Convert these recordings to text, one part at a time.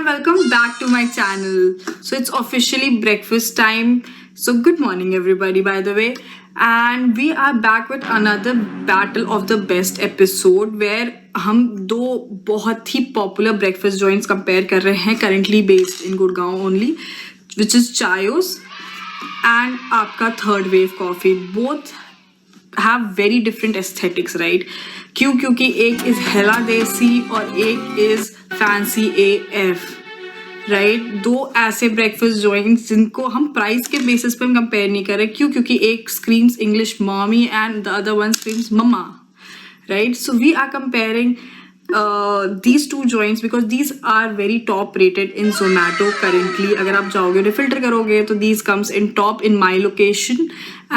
welcome back to my channel. So it's officially breakfast time. So good morning everybody, by the way, and we are back with another battle of the best episode where हम दो बहुत ही popular breakfast joints compare कर रहे हैं, currently based in Gurgaon only, which is Chayos and आपका Third Wave Coffee. Both have very different aesthetics, right? क्यों? क्योंकि एक is hella desi और एक is fancy AF, राइट दो ऐसे ब्रेकफास्ट जॉइंट्स जिनको हम प्राइस के बेसिस पे हम कंपेयर नहीं कर रहे. क्यों? क्योंकि एक screams English mommy and the other one screams mama, right? So we are comparing these two joints because these are very top rated in Zomato currently. अगर आप जाओगे उन्हें filter करोगे तो these comes in top in my location,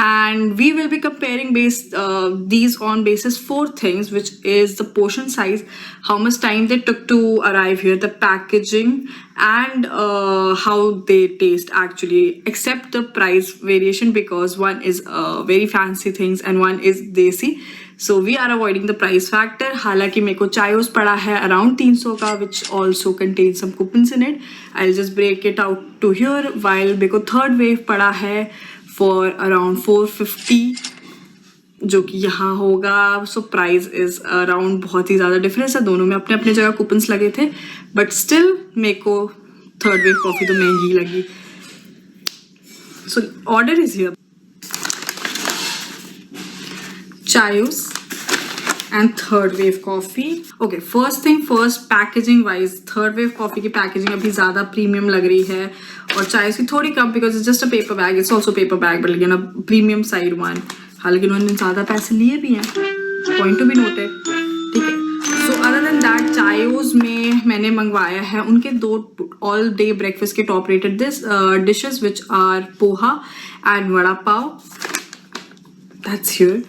and we will be comparing these on basis four things, which is the portion size, how much time they took to arrive here, the packaging, and how they taste actually, except the price variation because one is very fancy things and one is desi. So we are avoiding the price factor. हालांकि मेरे को चायोस पड़ा है around 300 का, which also contains some coupons in it. I'll just break it out to here. While मेरे को third wave पड़ा है for around 450, जो कि यहाँ होगा. So price is around, बहुत ही ज़्यादा difference है. दोनों में अपने अपने जगह coupons लगे थे, but still मेरे को third wave coffee तो महंगी लगी. So order is here. Chayos and third wave coffee. Okay, first thing first, packaging wise, third wave coffee की packaging अभी ज़्यादा premium लग रही है और Chayos की थोड़ी कम because it's just a paper bag. It's also paper bag, but again a premium side one. हालांकि उन्होंने ज़्यादा पैसे लिए भी हैं, point to be noted. ठीक है. So other than that, Chayos में मैंने मंगवाया है उनके दो all day breakfast के top rated dishes, which are poha and vada pav. That's here.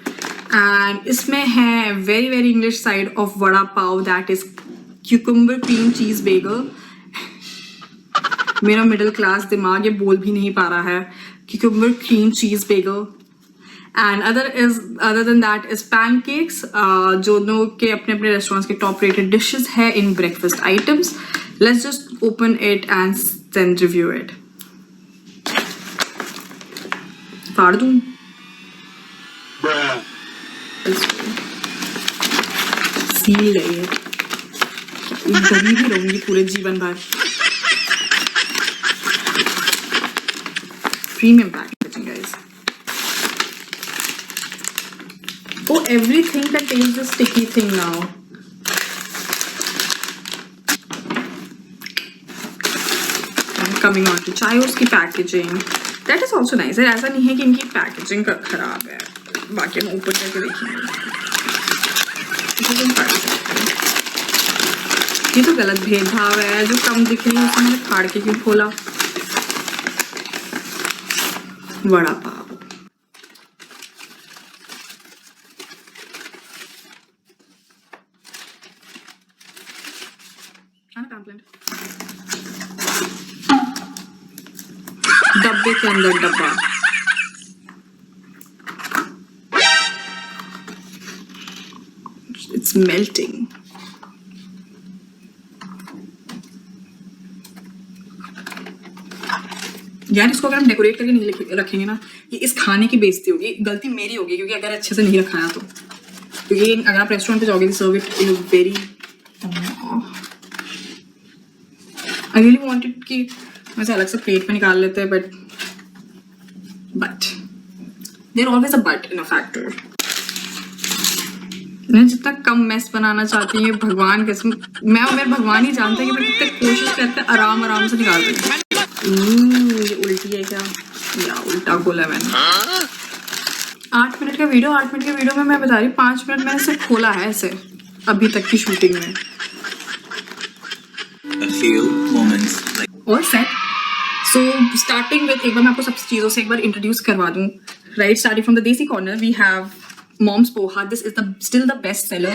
And इसमें है very very English side of vada pav, that is cucumber cream cheese bagel. मेरा middle class दिमाग ये बोल भी नहीं पा रहा है. Cucumber cream cheese bagel. And other than that is pancakes, जो लोग के अपने अपने restaurants के top rated dishes है in breakfast items. Let's just open it and then review it. फाड़ दूँ? सील है ये, गरीब ही रहूंगी पूरे जीवन भर. Premium packaging guys. Oh, everything contains the sticky thing now. I'm coming on to Chayos की packaging. That is also nice. ऐसा नहीं है कि इनकी पैकेजिंग खराब है, बाकी हम ऊपर करके देखेंगे. ये तो गलत भेदभाव है, जो कम दिख रही है उसमें मैंने फाड़ के क्यों खोला. वड़ा पाव. डब्बे के अंदर डब्बा. It's melting. यार इसको अगर हम डेकोरेट करके नहीं रखेंगे ना, ये इस खाने की बेइज्जती होगी. गलती मेरी होगी क्योंकि अगर अच्छे से नहीं रखाया तो. क्योंकि अगर आप रेस्टोरेंट पे जाओगे serve it in very, I really wanted कि वैसे अलग से प्लेट में निकाल लेते हैं, but there always a but in a factor. मैं जितना कम मेस बनाना चाहती हूँ, भगवान कसम, मैं और मेरे भगवान ही जानते हैं कि मैं कितने कोशिश करते हैं आराम से निकाल देती हूँ. ये उल्टी है क्या? या उल्टा बोला मैंने. 8 मिनट का वीडियो में मैं बता रही हूँ 5 मिनट मैंने सिर्फ खोला है ऐसे अभी तक की शूटिंग में. और सेट. सो स्टार्टिंग विद, एक बार मैं आपको सब चीज़ों से एक बार इंट्रोड्यूस करवा दूँ. Right, starting from the desi corner we have Mom's Poha. This is still the best seller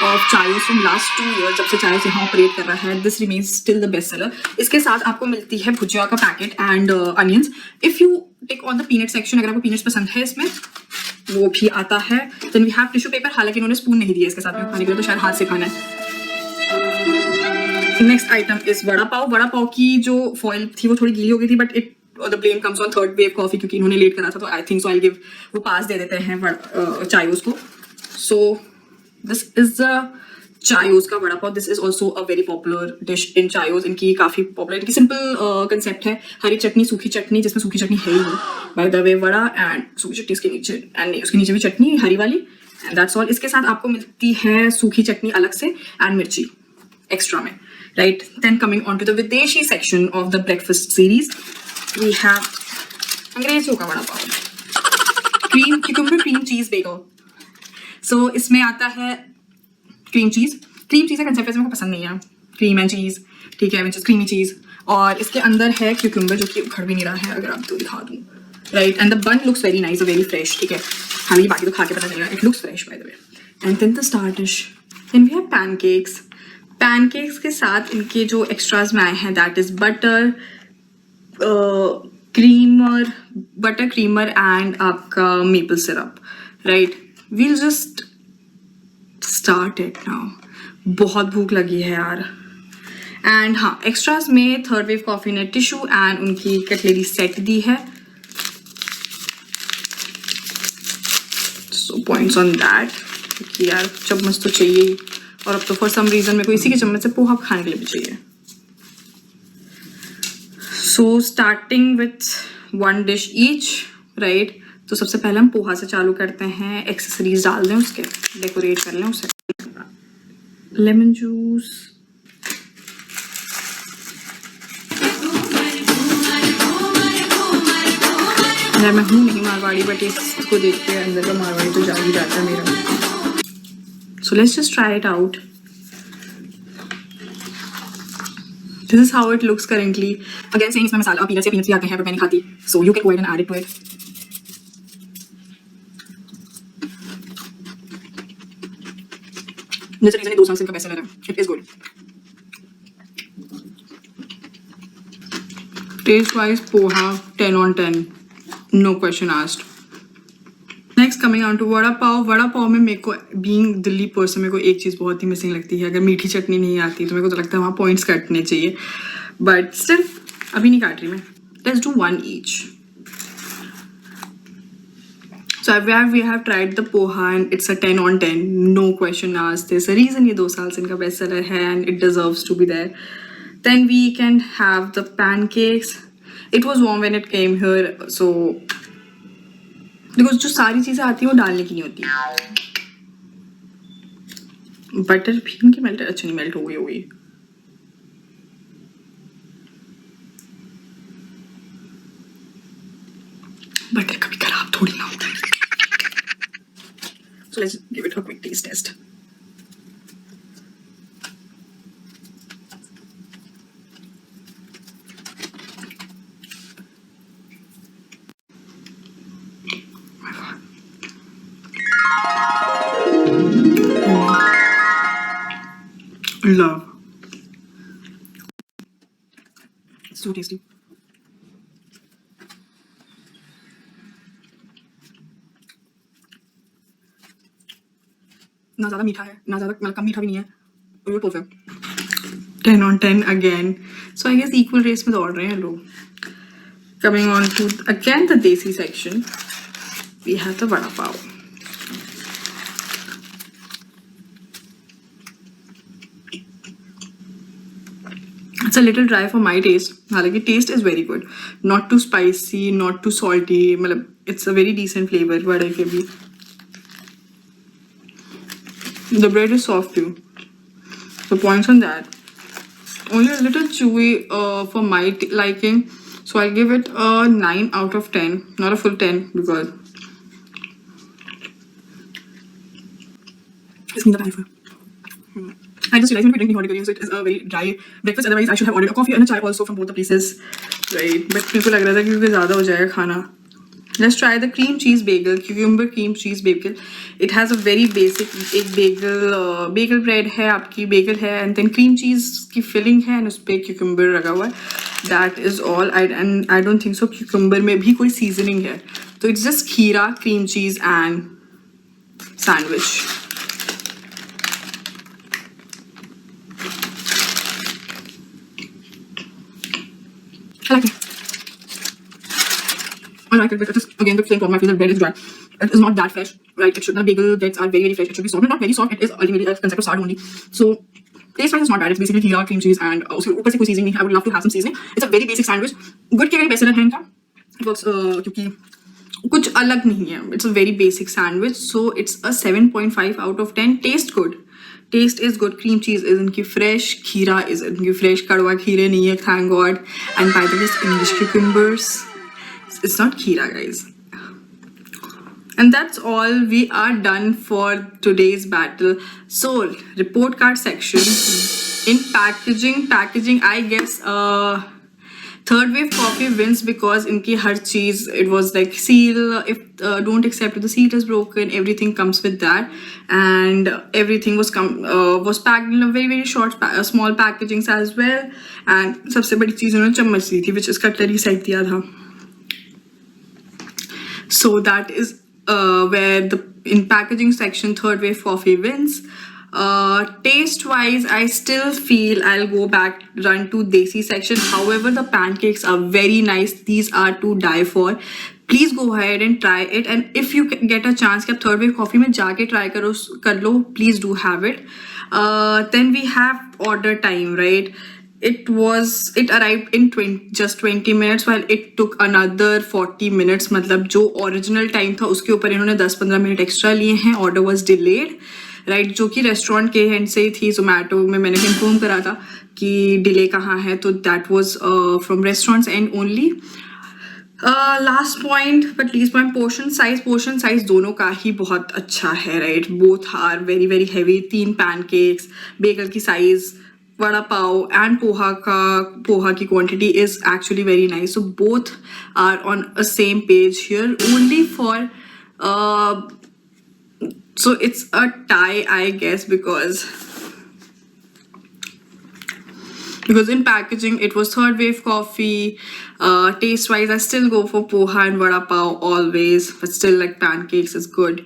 of Chayos from last 2 years. जब से Chayos यहाँ ऑपरेट कर रहा है, this remains still the best seller. इसके साथ आपको मिलती है भुजिया का packet and onions. If you take on the peanut section, अगर आपको peanuts पसंद है इसमें, वो भी आता है. Then we have tissue paper. हालांकि उन्होंने स्पून नहीं दिया इसके साथ में खाने के लिए, तो शायद हाथ से खाना है. Next item is vada pav. Vada पाव की जो फॉइल थी वो थोड़ी गीली हो गई थी, but it the blame comes on third wave coffee, क्योंकि इन्होंने लेट करा था, तो I think so I give वो पास दे देते हैं चायोस को. So this is the Chaayos का vada pav. This is also a very popular dish in Chaayos. इनकी काफी पॉपुलर, इनकी सिंपल कंसेप्ट है, हरी चटनी सूखी चटनी, जिसमें सूखी चटनी है ही नहीं, bye the way vada and सूखी चटनी इसके नीचे, एंड उसके नीचे भी चटनी हरी वाली, एंड दैट्स ऑल. इसके साथ आपको मिलती है सूखी चटनी अलग से एंड मिर्ची एक्स्ट्रा में, right? Then coming on to the Videshi section of the breakfast series, we have अंग्रेजों का वड़ा पाव, cream cucumber cream cheese bagel. So इसमें आता है क्रीम चीज. क्रीम चीज का कंसेप्ट वैसे मेरे को पसंद नहीं है, क्रीम एंड चीज, ठीक है, क्रीमी चीज, और इसके अंदर है क्यूकम्बर जो कि उखड़ भी नहीं रहा है, अगर आपको दिखा दूँ, राइट. एंड द बन looks very nice, very fresh, ठीक है. हाँ, ये बाकी तो खा के पता चलेगा, it looks fresh by the way. And then the star dish, then we have pancakes. Pancakes के साथ इनके जो एक्स्ट्राज में आए हैं, that is butter creamer and आपका maple syrup, right. We'll just start it now. बहुत भूख लगी है यार. एंड हाँ, एक्स्ट्राज में थर्ड वेव कॉफी ने टिश्यू एंड उनकी कटलेरी सेट दी है. सो पॉइंट्स ऑन दैट, क्योंकि यार चम्मच तो चाहिए ही, और अब तो फॉर सम रीजन मेरे को इसी के चम्मच से पोहा खाने के लिए भी चाहिए. So starting with one dish each, right. तो सबसे पहले हम पोहा से चालू करते हैं. एक्सेसरीज डाल दें उसके, डेकोरेट कर लें उसे. लेमन जूस, मैं हूँ नहीं मारवाड़ी, बट इसको देख के अंदर का मारवाड़ी तो जा ही जाता है मेरा. So let's just try it out. This is how it looks currently. Again, saying इसमें मसाला पीनट्स भी आते हैं, but मैं नहीं खाती, so you can go ahead and add it to it. There's a reason 2 साल से इनका पैसा लगा. It is good. Taste wise, poha 10 on 10, no question asked. Next coming on to vada pav. Vada pav में मेरे को बीइंग दिल्ली पर्सन मेरे को एक चीज़ बहुत ही मिसिंग लगती है. अगर मीठी चटनी नहीं आती तो मेरे को तो लगता है वहाँ पॉइंट्स काटने चाहिए, बट स्टिल अभी नहीं काट रही मैं. Let's do one each. So we have tried the poha and it's a 10 on 10, no question asked. There is a reason ये 2 साल से इनका बेस्ट सेलर है and it deserves to be there. Then we can have the pancakes. It was warm when it came here, so because जो सारी चीजें आती हैं वो डालने की नहीं होती. बटर भी इनकी मेल्ट, अच्छा नहीं मेल्ट हो गई होगी. बटर कभी खराब थोड़ी ना होता है. So let's give it a quick taste taste. Love. It's so tasty. ना ज़्यादा मीठा है, ना ज़्यादा मतलब कम मीठा भी नहीं है. Perfect. 10 on 10 again. So I guess equal race में दौड़ रहे हैं लोग. Coming on to again the desi section, we have the vada pav. It's a little dry for my taste. हालांकि taste is very good. Not too spicy, not too salty. मतलब it's a very decent flavor. वड़े के भी. The bread is soft too. So points on that. Only a little chewy for my liking. So I'll give it a 9 out of 10. Not a full 10 because it's in the life. I just realized when we drink hot curry, so it is a very dry breakfast. Otherwise, I should have ordered a coffee and a chai also from both the places, right? But मेरे को लग रहा था क्योंकि ज़्यादा हो जाएगा खाना. Let's try the cream cheese bagel, cucumber cream cheese bagel. It has a very basic एक bagel bread है, आपकी bagel है, and then cream cheese की filling है, and उस पे cucumber लगा हुआ है. That is all. And I don't think so cucumber में भी कोई seasoning है. So it's just खीरा, cream cheese and sandwich. I like it. I like it, but it is again the same problem. I feel the bread is dry. It is not that fresh, right? It should, the bagel bits are very fresh. It should be soft, but not very soft. It is ultimately a concept of hard only. So taste wise, it's not bad. It's basically खीरा, cream cheese, and उसके ऊपर से कोई seasoning. I would love to have some seasoning. It's a very basic sandwich. Good के best seller है इनका. It works क्योंकि कुछ अलग नहीं है. It's a very basic sandwich, so it's a 7.5 out of 10. Taste good. Taste is good. Cream cheese is इनकी fresh. खीरा is इनकी fresh. कड़वा खीरे नहीं है, thank God. And by the way, it's English cucumbers. It's not khira, guys. And that's all. We are done for today's battle. So report card section. In packaging I guess Third Wave Coffee wins because inki har cheese, it was like seal, if don't accept if the seal is broken, everything comes with that, and everything was packed in a very short small packaging as well. And सबसे बड़ी चीज उन्होंने चम्मच दी थी, which is cutlery set दिया था. So that is where in packaging section Third Wave Coffee wins. Taste wise, I still feel I'll go back, run to Desi section. However, the pancakes are very nice. These are to die for. Please go ahead and try it. And if you get a chance कि आप Third Wave Coffee में जाके try कर लो, please do have it. Then we have order time, right? It arrived in just 20 minutes while it took another 40 minutes. मतलब जो original time था उसके ऊपर इन्होंने 10-15 मिनट extra लिए हैं. Order was delayed, right? जो कि restaurant के end से ही थी. Zomato में मैंने inform करा था कि delay कहाँ है, तो that was from restaurant's end only. Last point but least point, portion size दोनों का ही बहुत अच्छा है, right? Both are very heavy. 3 pancakes, bagel की size, vada pav and poha ki quantity is actually very nice. So both are on a same page here. Only for so it's a tie, I guess, because in packaging it was Third Wave Coffee. Taste wise, I still go for poha and vada pav always, but still like pancakes is good,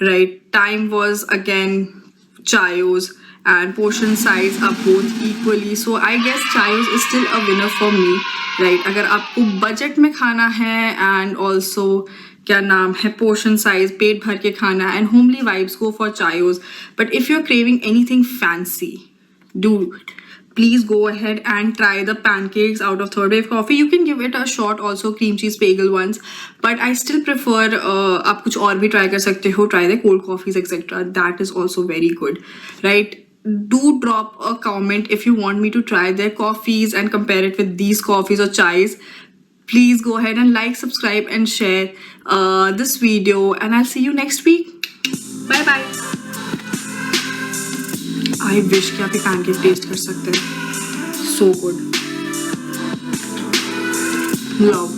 right? Time was again Chayos, and portion size are both equally. So I guess Chayos is still a winner for me, right? अगर आपको budget में खाना है and also क्या नाम है portion size, पेट भर के खाना and homely vibes, go for Chayos. But if you're craving anything fancy, dude, please go ahead and try the pancakes out of Third Wave Coffee. You can give it a shot also, cream cheese bagel ones, but I still prefer आप कुछ और भी try कर सकते हो. Try the cold coffees etc. That is also very good, right? Do drop a comment if you want me to try their coffees and compare it with these coffees or chais. Please go ahead and like, subscribe and share this video, and I'll see you next week. Bye bye. I wish कि आप ये pancake taste कर सकते हैं. So good. Love.